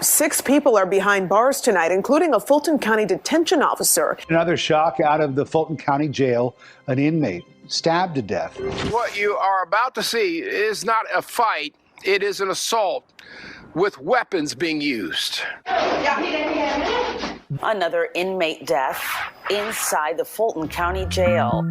6 people are behind bars tonight, including a Fulton County detention officer. Another shock out of the Fulton County Jail, an inmate stabbed to death. What you are about to see is not a fight, it is an assault with weapons being used. Another inmate death inside the Fulton County Jail.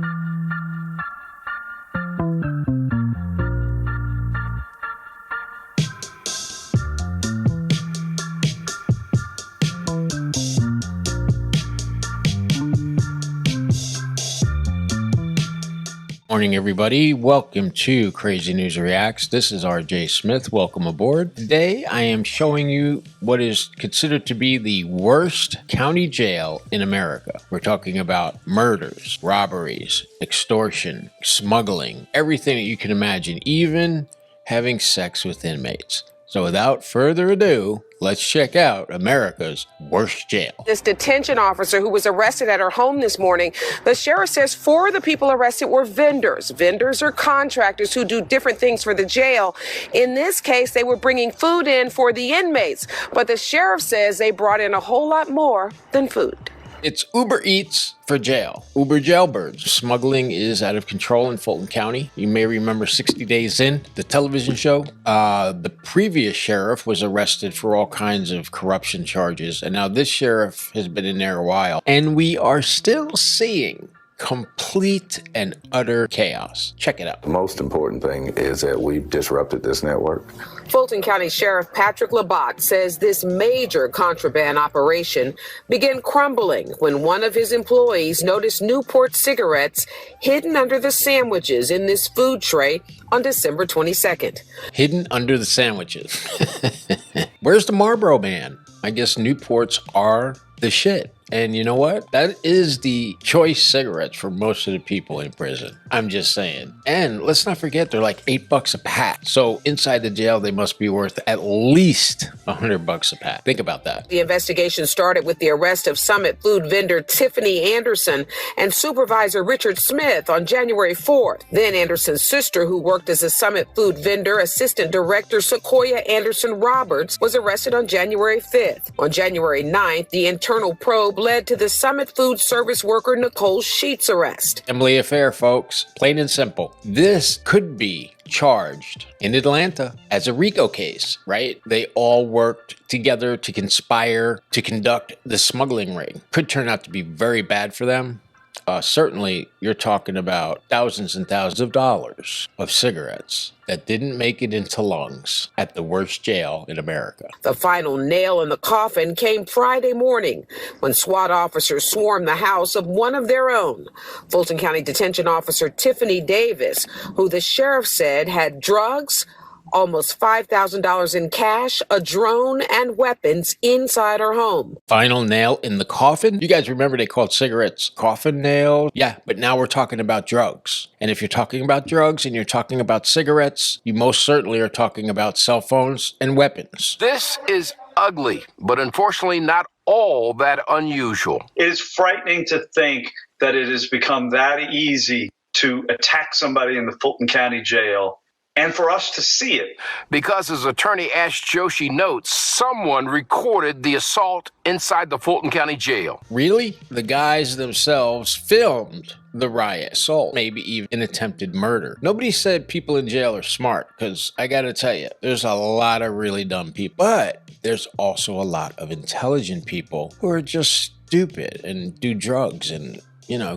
Morning, everybody. Welcome to Crazy News Reacts. This is RJ Smith. Welcome aboard. Today, I am showing you what is considered to be the worst county jail in America. We're talking about murders, robberies, extortion, smuggling, everything that you can imagine, even having sex with inmates. So without further ado, let's check out America's worst jail. This detention officer who was arrested at her home this morning, the sheriff says 4 of the people arrested were vendors. Vendors are contractors who do different things for the jail. In this case, they were bringing food in for the inmates, but the sheriff says they brought in a whole lot more than food. It's Uber Eats for jail. Uber jailbirds. Smuggling is out of control in Fulton County. You may remember 60 Days In, the television show. The previous sheriff was arrested for all kinds of corruption charges, and now this sheriff has been in there a while. And we are still seeing complete and utter chaos. Check it out. The most important thing is that we've disrupted this network. Fulton County Sheriff Patrick Labatt says this major contraband operation began crumbling when one of his employees noticed Newport cigarettes hidden under the sandwiches in this food tray on December 22nd. Hidden under the sandwiches. Where's the Marlboro Man? I guess Newports are the shit. And you know what? That is the choice cigarettes for most of the people in prison. I'm just saying. And let's not forget, they're like $8 a pack. So inside the jail, they must be worth at least $100 a pack. Think about that. The investigation started with the arrest of Summit food vendor Tiffany Anderson and supervisor Richard Smith on January 4th. Then Anderson's sister, who worked as a Summit food vendor, assistant director Sequoia Anderson Roberts, was arrested on January 5th. On January 9th, the internal probe led to the Summit food service worker Nicole Sheets' arrest. Emily affair, folks. Plain and simple. This could be charged in Atlanta as a RICO case, right? They all worked together to conspire to conduct the smuggling ring. Could turn out to be very bad for them. Certainly, you're talking about thousands and thousands of dollars of cigarettes that didn't make it into lungs at the worst jail in America. The final nail in the coffin came Friday morning when SWAT officers swarmed the house of one of their own, Fulton County Detention Officer Tiffany Davis, who the sheriff said had drugs, almost $5,000 in cash, a drone, and weapons inside her home. Final nail in the coffin? You guys remember they called cigarettes coffin nails? Yeah, but now we're talking about drugs. And if you're talking about drugs and you're talking about cigarettes, you most certainly are talking about cell phones and weapons. This is ugly, but unfortunately not all that unusual. It is frightening to think that it has become that easy to attack somebody in the Fulton County Jail and for us to see it. Because as attorney Ash Joshi notes, someone recorded the assault inside the Fulton County Jail. Really? The guys themselves filmed the riot, assault, maybe even an attempted murder. Nobody said people in jail are smart, because I gotta tell you, there's a lot of really dumb people, but there's also a lot of intelligent people who are just stupid and do drugs and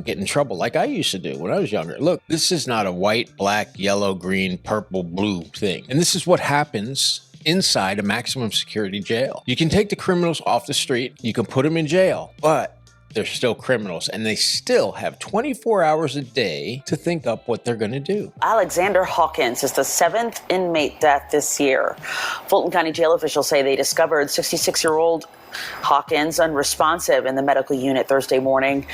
get in trouble like I used to do when I was younger. Look, this is not a white, black, yellow, green, purple, blue thing. And this is what happens inside a maximum security jail. You can take the criminals off the street, you can put them in jail, but they're still criminals and they still have 24 hours a day to think up what they're gonna do. Alexander Hawkins is the 7th inmate death this year. Fulton County jail officials say they discovered 66-year-old Hawkins unresponsive in the medical unit Thursday morning.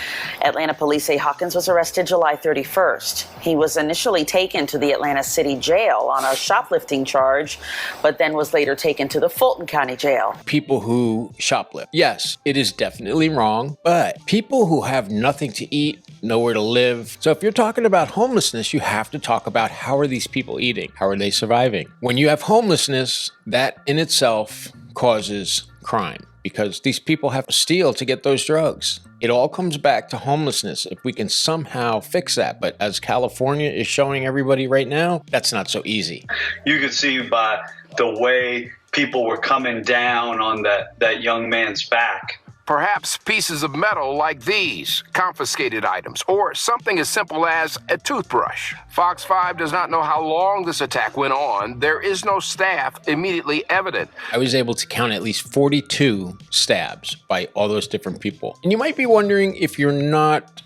Atlanta police say Hawkins was arrested July 31st. He was initially taken to the Atlanta City Jail on a shoplifting charge, but then was later taken to the Fulton County Jail. People who shoplift, yes, it is definitely wrong, but people who have nothing to eat, nowhere to live. So if you're talking about homelessness, you have to talk about how are these people eating? How are they surviving? When you have homelessness, that in itself causes crime because these people have to steal to get those drugs. It all comes back to homelessness if we can somehow fix that. But as California is showing everybody right now, that's not so easy. You could see by the way people were coming down on that young man's back. Perhaps pieces of metal like these, confiscated items, or something as simple as a toothbrush. Fox 5 does not know how long this attack went on. There is no staff immediately evident. I was able to count at least 42 stabs by all those different people. And you might be wondering, if you're not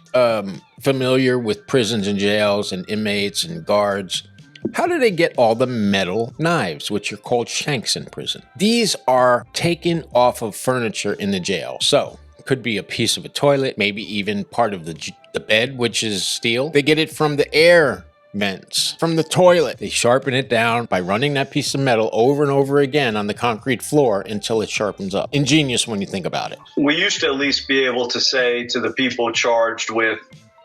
familiar with prisons and jails and inmates and guards, how do they get all the metal knives, which are called shanks in prison? These are taken off of furniture in the jail. So it could be a piece of a toilet, maybe even part of the bed, which is steel. They get it from the air vents, from the toilet. They sharpen it down by running that piece of metal over and over again on the concrete floor until it sharpens up. Ingenious when you think about it. We used to at least be able to say to the people charged with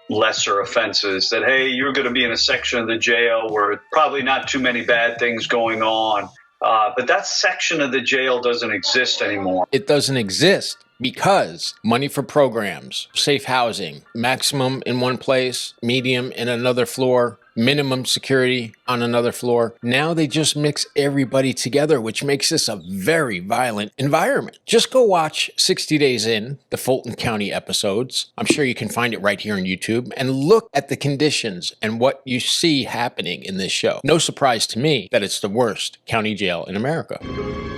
lesser offenses that, hey, you're going to be in a section of the jail where probably not too many bad things going on. But that section of the jail doesn't exist anymore. It doesn't exist because money for programs, safe housing, maximum in one place, medium in another floor, minimum security on another floor. Now they just mix everybody together, which makes this a very violent environment. Just go watch 60 Days In, the Fulton County episodes. I'm sure you can find it right here on YouTube, and look at the conditions and what you see happening in this show. No surprise to me that it's the worst county jail in America.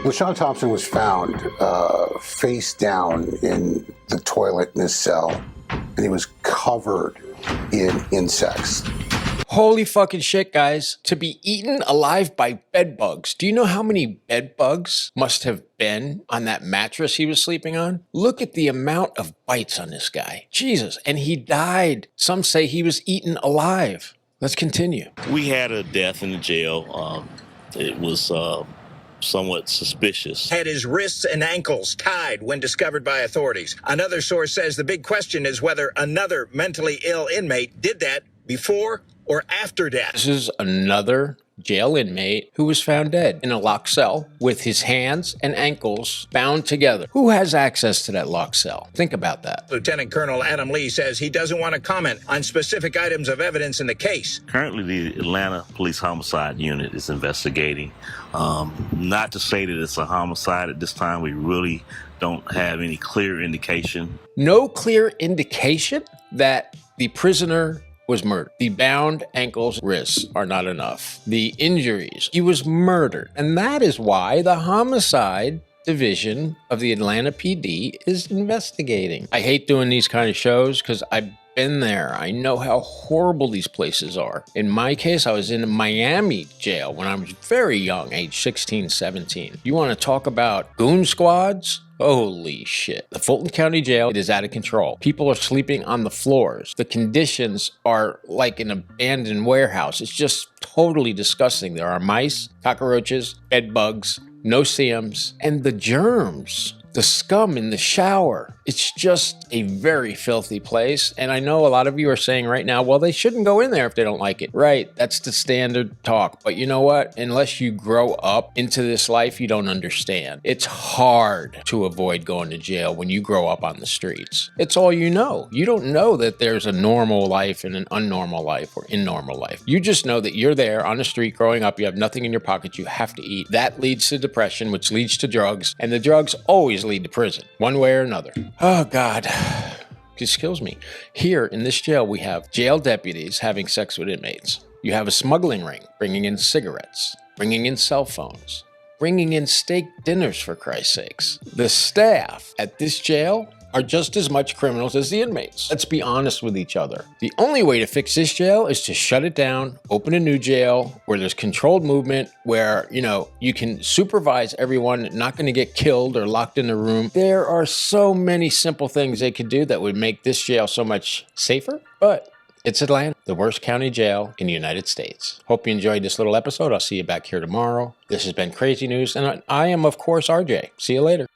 LaShawn Thompson was found face down in the toilet in his cell, and he was covered in insects. Holy fucking shit, guys. To be eaten alive by bed bugs. Do you know how many bed bugs must have been on that mattress he was sleeping on? Look at the amount of bites on this guy. Jesus. And he died. Some say he was eaten alive. Let's continue. We had a death in the jail. It was somewhat suspicious. Had his wrists and ankles tied when discovered by authorities. Another source says the big question is whether another mentally ill inmate did that before or after death. This is another jail inmate who was found dead in a locked cell with his hands and ankles bound together. Who has access to that locked cell? Think about that. Lieutenant Colonel Adam Lee says he doesn't want to comment on specific items of evidence in the case. Currently, the Atlanta Police Homicide Unit is investigating. Not to say that it's a homicide at this time. We really don't have any clear indication. No clear indication that the prisoner was murdered. The bound ankles, wrists are not enough. The injuries, he was murdered. And that is why the homicide division of the Atlanta PD is investigating. I hate doing these kind of shows because I've been there. I know how horrible these places are. In my case, I was in a Miami jail when I was very young, age 16, 17. You want to talk about goon squads? Holy shit. The Fulton County Jail, it is out of control. People are sleeping on the floors. The conditions are like an abandoned warehouse. It's just totally disgusting. There are mice, cockroaches, bed bugs, no-see-ums, and the germs. The scum in the shower. It's just a very filthy place. And I know a lot of you are saying right now, well, they shouldn't go in there if they don't like it. Right, that's the standard talk. But you know what? Unless you grow up into this life, you don't understand. It's hard to avoid going to jail when you grow up on the streets. It's all you know. You don't know that there's a normal life and an unnormal life or abnormal life. You just know that you're there on the street growing up. You have nothing in your pocket. You have to eat. That leads to depression, which leads to drugs. And the drugs always lead to prison, one way or another. Oh, God. This kills me. Here in this jail, we have jail deputies having sex with inmates. You have a smuggling ring, bringing in cigarettes, bringing in cell phones, bringing in steak dinners, for Christ's sakes. The staff at this jail are just as much criminals as the inmates. Let's be honest with each other. The only way to fix this jail is to shut it down, open a new jail where there's controlled movement, where, you can supervise everyone, not going to get killed or locked in a room. There are so many simple things they could do that would make this jail so much safer, but it's Atlanta, the worst county jail in the United States. Hope you enjoyed this little episode. I'll see you back here tomorrow. This has been Crazy News, and I am, of course, RJ. See you later.